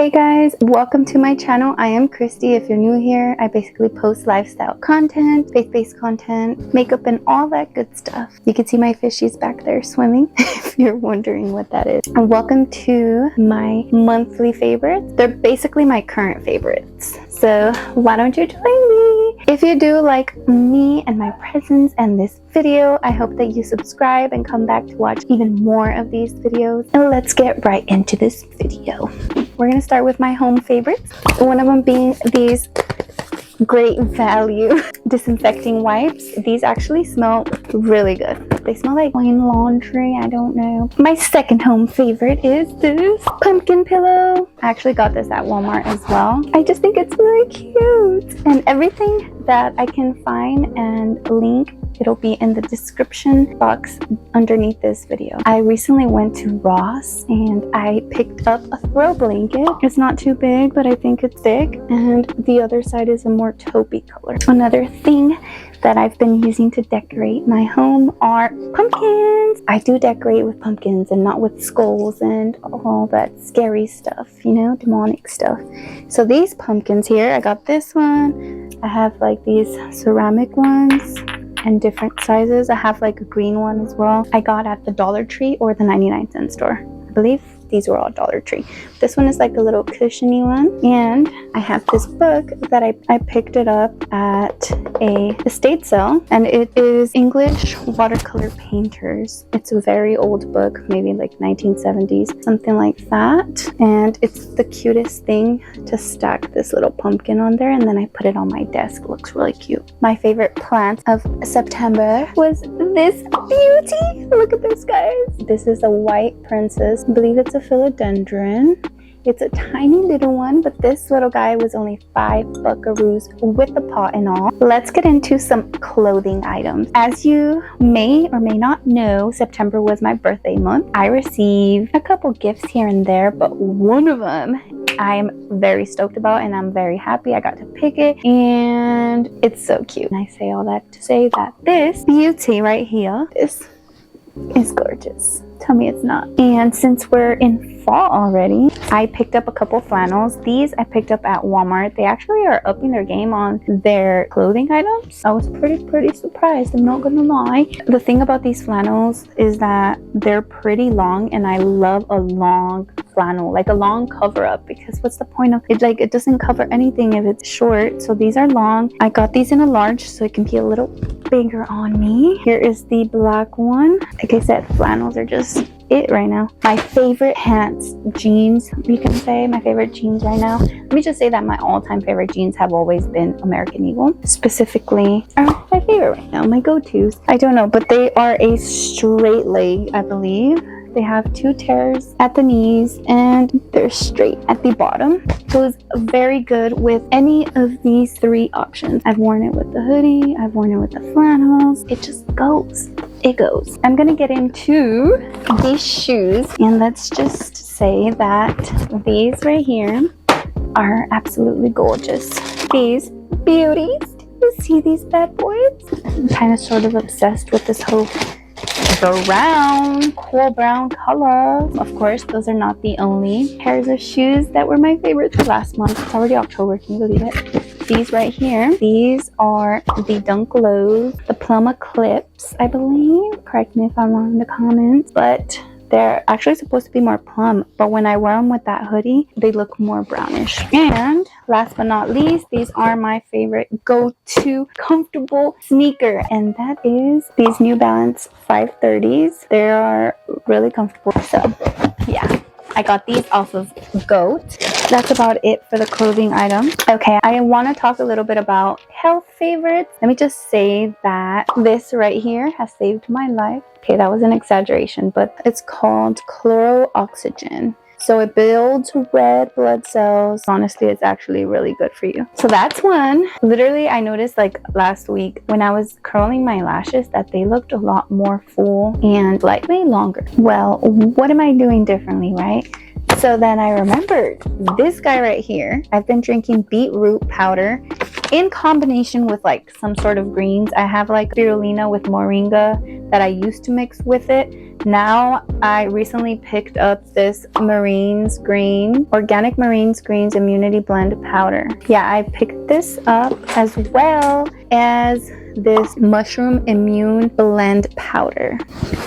Hey guys, welcome to my channel. I am Christy. If you're new here, I basically post lifestyle content, faith-based content, makeup, and all that good stuff. You can see my fishies back there swimming if you're wondering what that is. And welcome to my monthly favorites. They're basically my current favorites. So why don't you join me? If you do like me and my presence and this video, I hope that you subscribe and come back to watch even more of these videos. And let's get right into this video. We're gonna start with my home favorites. One of them being these great value disinfecting wipes. These actually smell really good. They smell like clean laundry, I don't know. My second home favorite is this pumpkin pillow. I actually got this at Walmart as well. I just think it's really cute. And everything that I can find and link, it'll be in the description box underneath this video. I recently went to Ross and I picked up a throw blanket. It's not too big, but I think it's thick. And the other side is a more taupey color. Another thing that I've been using to decorate my home are pumpkins. I do decorate with pumpkins and not with skulls and all that scary stuff, you know, demonic stuff. So these pumpkins here, I got this one. I have like these ceramic ones and different sizes. I have like a green one as well. I got at the Dollar Tree or the 99-cent store. I believe these were all Dollar Tree. This one is like a little cushiony one. And I have this book that I picked it up at a estate sale. And it is English watercolor painters. It's a very old book, maybe like 1970s, something like that. And it's the cutest thing to stack this little pumpkin on there. And then I put it on my desk. It looks really cute. My favorite plant of September was this beauty. Look at this, guys. This is a white princess. I believe it's a philodendron. It's a tiny little one, but this little guy was only 5 buckaroos with the pot and all. Let's get into some clothing items. As you may or may not know, September was my birthday month. I received a couple gifts here and there, but one of them I'm very stoked about and I'm very happy I got to pick it, and it's so cute. And I say all that to say that this beauty right here is gorgeous. Tell me it's not. And since we're in fall already, I picked up a couple flannels. These I picked up at Walmart. They actually are upping their game on their clothing items. I was pretty surprised, I'm not gonna lie. The thing about these flannels is that they're pretty long, and I love a long flannel, like a long cover up, because what's the point of it? Like, it doesn't cover anything if it's short. So these are long. I got these in a large so it can be a little bigger on me. Here is the black one. Like I said, flannels are just it right now. My favorite pants, jeans, you can say my favorite jeans right now. Let me just say that my all-time favorite jeans have always been American Eagle. Specifically are my favorite right now, my go-tos. I don't know, but they are a straight leg, I believe. They have 2 tears at the knees and they're straight at the bottom. Goes very good with any of these 3 options. I've worn it with the hoodie, I've worn it with the flannels. It just goes. It goes. I'm gonna get into these shoes, and let's just say that these right here are absolutely gorgeous. These beauties. You see these bad boys? I'm kind of sort of obsessed with this whole brown, cool brown color. Of course, those are not the only pairs of shoes that were my favorites for last month. It's already October, can you believe it? These right here, these are the Dunk Lows, the Plum Eclipse, I believe. Correct me if I'm wrong in the comments, but they're actually supposed to be more plum, but when I wear them with that hoodie, they look more brownish. And last but not least, these are my favorite go-to comfortable sneaker, and that is these New Balance 530s. They are really comfortable. So yeah, I got these off of Goat. That's about it for the clothing items. Okay, I want to talk a little bit about health favorites. Let me just say that this right here has saved my life. Okay, that was an exaggeration, but it's called Chloro-Oxygen. So it builds red blood cells. Honestly, it's actually really good for you. So that's one. Literally, I noticed like last week when I was curling my lashes that they looked a lot more full and slightly longer. Well, what am I doing differently, right? So then I remembered this guy right here. I've been drinking beetroot powder in combination with like some sort of greens. I have like spirulina with moringa that I used to mix with it. Now I recently picked up this Marines Green, Organic Marines Greens Immunity Blend Powder. Yeah, I picked this up as well as this Mushroom Immune Blend Powder.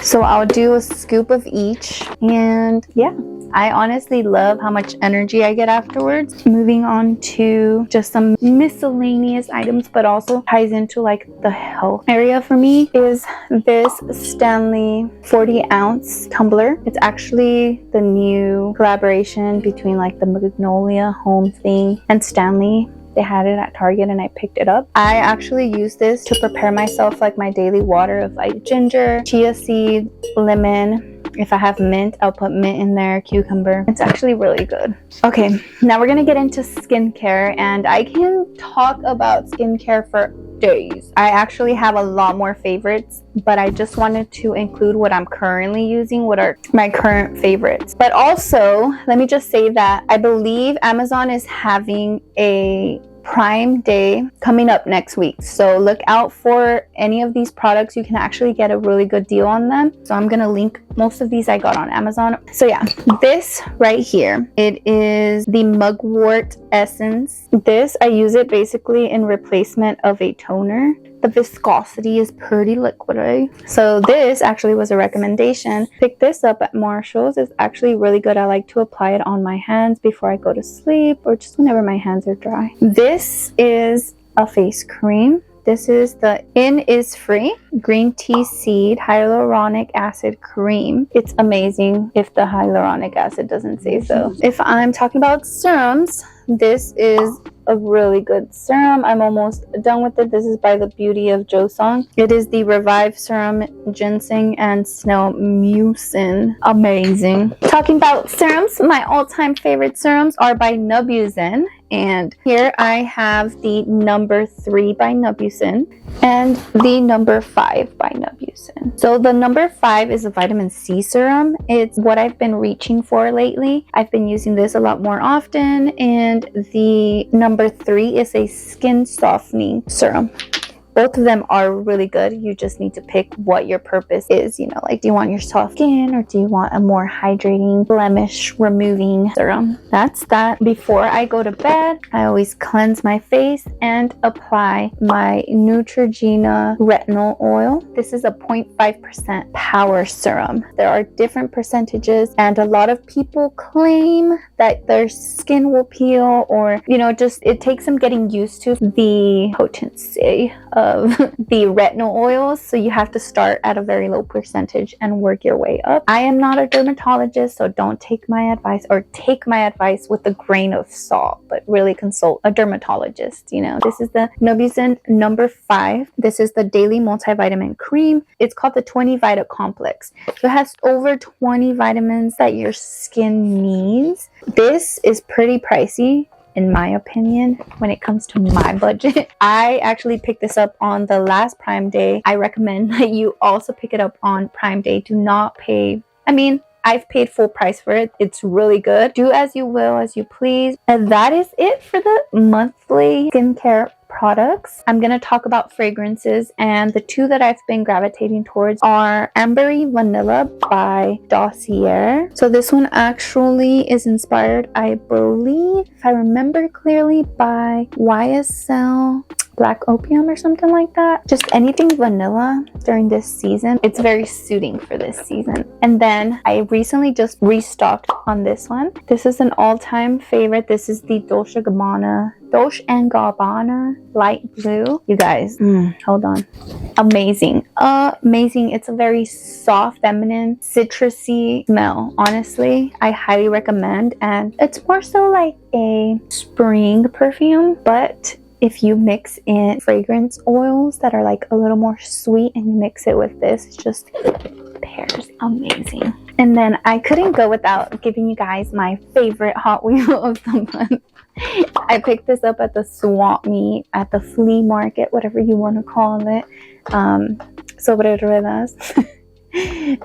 So I'll do a scoop of each, and yeah, I honestly love how much energy I get afterwards. Moving on to just some miscellaneous items, but also ties into like the health area for me, is this Stanley 40-ounce tumbler. It's actually the new collaboration between like the Magnolia Home thing and Stanley. They had it at Target and I picked it up. I actually use this to prepare myself like my daily water of like ginger, chia seed, lemon. If I have mint, I'll put mint in there, cucumber. It's actually really good. Okay, now we're gonna get into skincare, and I can talk about skincare for days. I actually have a lot more favorites, but I just wanted to include what I'm currently using, what are my current favorites. But also, let me just say that I believe Amazon is having a Prime Day coming up next week, so look out for any of these products. You can actually get a really good deal on them, so I'm gonna link most of these I got on Amazon. So yeah, this right here, it is the Mugwort Essence. This, I use it basically in replacement of a toner. The viscosity is pretty liquidy. So this actually was a recommendation. Pick this up at Marshall's. It's actually really good. I like to apply it on my hands before I go to sleep or just whenever my hands are dry. This is a face cream. This is the Innisfree Green Tea Seed Hyaluronic Acid Cream. It's amazing if the hyaluronic acid doesn't say so. If I'm talking about serums, this is a really good serum. I'm almost done with it. This is by the Beauty of Josong. It is the Revive Serum Ginseng and Snail Mucin. Amazing. Talking about serums, my all-time favorite serums are by Nubuzen. And here I have the number 3 by Nubuzen and the number 5 by Nubuzen. So the number 5 is a vitamin C serum. It's what I've been reaching for lately. I've been using this a lot more often. And the number 3 is a skin softening serum. Both of them are really good. You just need to pick what your purpose is. You know, like, do you want your soft skin or do you want a more hydrating, blemish removing serum? That's that. Before I go to bed, I always cleanse my face and apply my Neutrogena retinol oil. This is a 0.5% power serum. There are different percentages, and a lot of people claim that their skin will peel, or, you know, just it takes some getting used to the potency of the retinol oils, so you have to start at a very low percentage and work your way up. I am not a dermatologist, so don't take my advice, or take my advice with a grain of salt, but really consult a dermatologist. You know, this is the Nubuzen number 5. This is the daily multivitamin cream. It's called the 20 Vita Complex. So it has over 20 vitamins that your skin needs. This is pretty pricey, in my opinion, when it comes to my budget. I actually picked this up on the last Prime Day. I recommend that you also pick it up on Prime Day. Do not pay, I mean, I've paid full price for it. It's really good. Do as you will, as you please. And that is it for the monthly skincare products. I'm going to talk about fragrances, and the two that I've been gravitating towards are Ambery Vanilla by Dossier. So this one actually is inspired, I believe, if I remember clearly, by YSL Black Opium or something like that. Just anything vanilla during this season. It's very suiting for this season. And then I recently just restocked on this one. This is an all-time favorite. This is the Dolce & Gabbana Light Blue. You guys, hold on. Amazing. Amazing. It's a very soft, feminine, citrusy smell. Honestly, I highly recommend. And it's more so like a spring perfume, but if you mix in fragrance oils that are like a little more sweet and you mix it with this, it just pairs amazing. And then I couldn't go without giving you guys my favorite Hot Wheel of the month. I picked this up at the swap meet, at the flea market, whatever you want to call it. Sobre ruedas.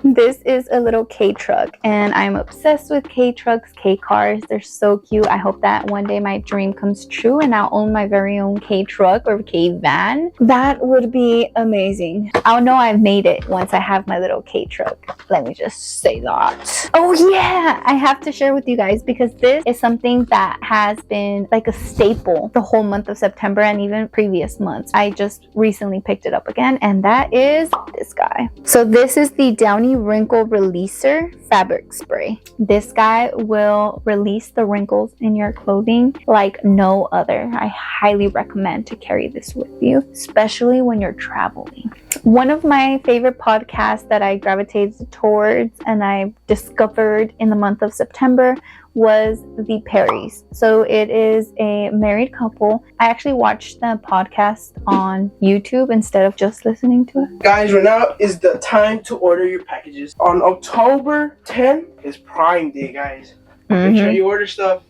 This is a little K truck, and I'm obsessed with K trucks, K cars. They're so cute. I hope that one day my dream comes true and I'll own my very own K truck or K van. That would be amazing. I'll know I've made it once I have my little K truck. Let me just say that. Oh yeah, I have to share with you guys because this is something that has been like a staple the whole month of September and even previous months. I just recently picked it up again, and that is this guy. So this is the Downy Wrinkle Releaser Fabric Spray. This guy will release the wrinkles in your clothing like no other. I highly recommend to carry this with you, especially when you're traveling. One of my favorite podcasts that I gravitated towards and I discovered in the month of September was the Perrys. So it is a married couple. I actually watched the podcast on YouTube instead of just listening to it. Guys, right now is the time to order your packages. On October 10th is Prime Day, guys. Make sure you order stuff.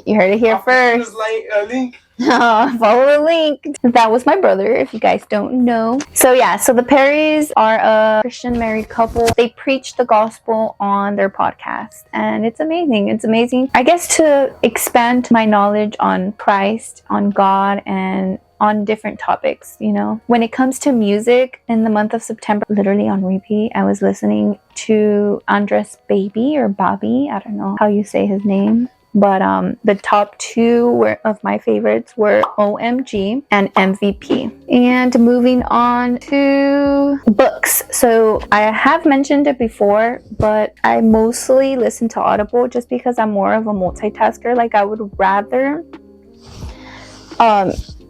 You heard it here first. Link. Follow the link. That was my brother, if you guys don't know. So yeah, so the Perrys are a Christian married couple. They preach the gospel on their podcast, and it's amazing. It's amazing. I guess to expand my knowledge on Christ, on God, and on different topics, you know. When it comes to music, in the month of September, literally on repeat, I was listening to Andres Baby or Bobby. I don't know how you say his name. But the top two of my favorites were OMG and MVP. And moving on to books. So I have mentioned it before, but I mostly listen to Audible just because I'm more of a multitasker. Like I would rather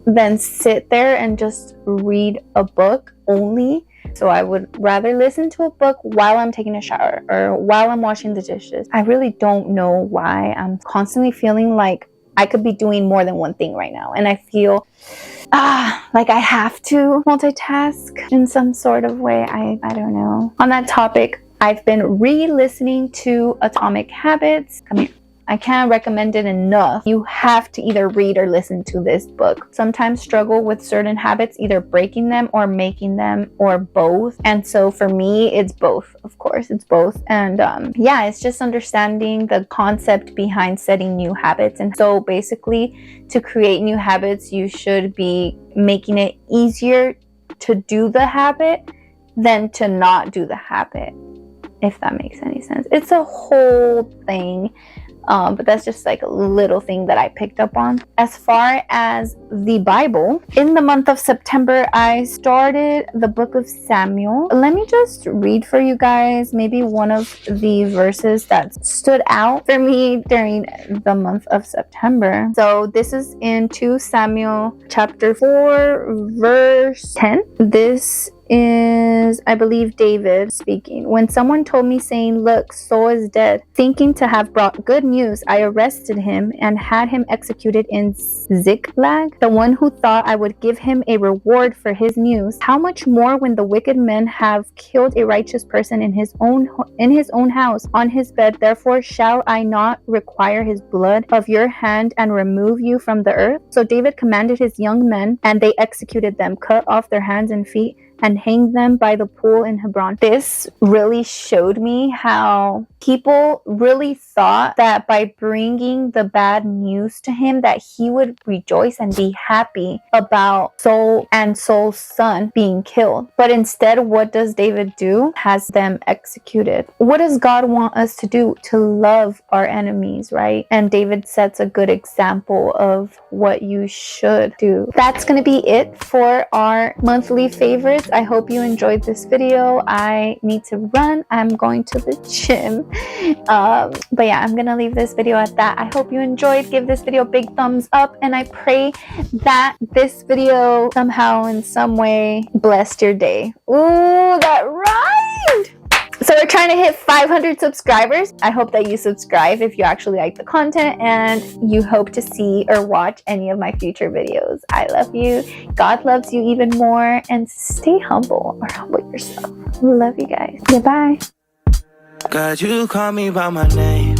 than sit there and just read a book only. So I would rather listen to a book while I'm taking a shower or while I'm washing the dishes. I really don't know why. I'm constantly feeling like I could be doing more than one thing right now. And I feel like I have to multitask in some sort of way. I don't know. On that topic, I've been re-listening to Atomic Habits. Come here. I can't recommend it enough. You have to either read or listen to this book. Sometimes struggle with certain habits, either breaking them or making them, or both. And so for me, it's both. Of course, it's both. And yeah, it's just understanding the concept behind setting new habits. And so basically, to create new habits, you should be making it easier to do the habit than to not do the habit, if that makes any sense. It's a whole thing. But that's just like a little thing that I picked up on. As far as the Bible, in the month of September, I started the book of Samuel. Let me just read for you guys maybe one of the verses that stood out for me during the month of September. So this is in 2 Samuel chapter 4, verse 10. This is, I believe, David speaking. When someone told me saying, "Look, Saul is dead," thinking to have brought good news, I arrested him and had him executed in Ziklag. The one who thought I would give him a reward for his news, how much more when the wicked men have killed a righteous person in his own house, on his bed? Therefore shall I not require his blood of your hand and remove you from the earth? So David commanded his young men, and they executed them, cut off their hands and feet, and hanged them by the pool in Hebron. This really showed me how people really thought that by bringing the bad news to him that he would rejoice and be happy about Saul and Saul's son being killed. But instead, what does David do? Has them executed. What does God want us to do? To love our enemies, right? And David sets a good example of what you should do. That's going to be it for our monthly favorites. I hope you enjoyed this video. I need to run. I'm going to the gym. But yeah, I'm gonna leave this video at that. I hope you enjoyed. Give this video a big thumbs up, and I pray that this video somehow in some way blessed your day. Ooh, that rhymed! So we're trying to hit 500 subscribers. I hope that you subscribe if you actually like the content and you hope to see or watch any of my future videos. I love you. God loves you even more, and stay humble or humble yourself. Love you guys. Goodbye. God, you call me by my name.